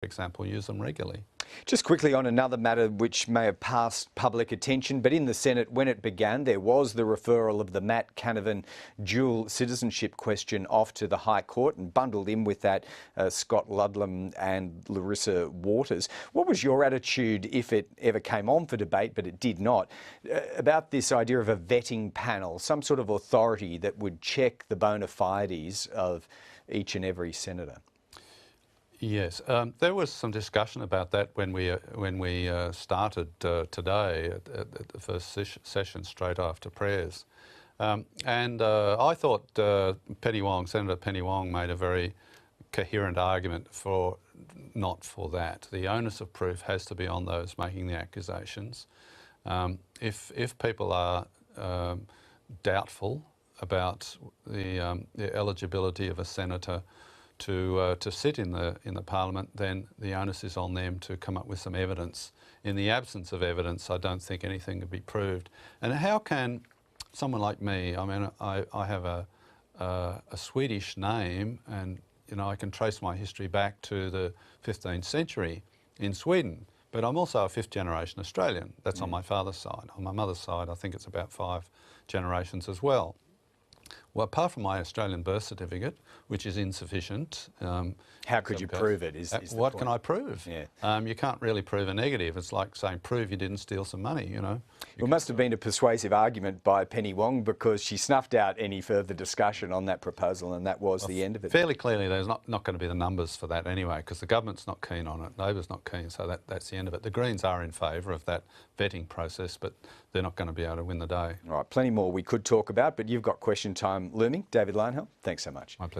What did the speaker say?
example, use them regularly. Just quickly on another matter which may have passed public attention, but in the Senate when it began there was the referral of the Matt Canavan dual citizenship question off to the High Court, and bundled in with that Scott Ludlam and Larissa Waters. What was your attitude, if it ever came on for debate, but it did not, about this idea of a vetting panel, some sort of authority that would check the bona fides of each and every senator? Yes, there was some discussion about that when we started today at the first session straight after prayers, and I thought Senator Penny Wong made a very coherent argument not for that. The onus of proof has to be on those making the accusations. If people are doubtful about the eligibility of a senator to sit in the Parliament, then the onus is on them to come up with some evidence. In the absence of evidence, I don't think anything can be proved. And how can someone like me, I mean, I have a Swedish name, and I can trace my history back to the 15th century in Sweden, but I'm also a fifth generation Australian. That's on my father's side. On my mother's side, I think it's about 5 generations as well. Well, apart from my Australian birth certificate, which is insufficient. How could you prove it? What can I prove? Yeah. You can't really prove a negative. It's like saying, prove you didn't steal some money, It must have been a persuasive argument by Penny Wong, because she snuffed out any further discussion on that proposal, and that was the end of it. Fairly clearly, there's not going to be the numbers for that anyway, because the government's not keen on it, Labor's not keen, so that's the end of it. The Greens are in favour of that vetting process, but they're not going to be able to win the day. All right, plenty more we could talk about, but you've got question time looming. David Leyonhjelm, thanks so much. My pleasure.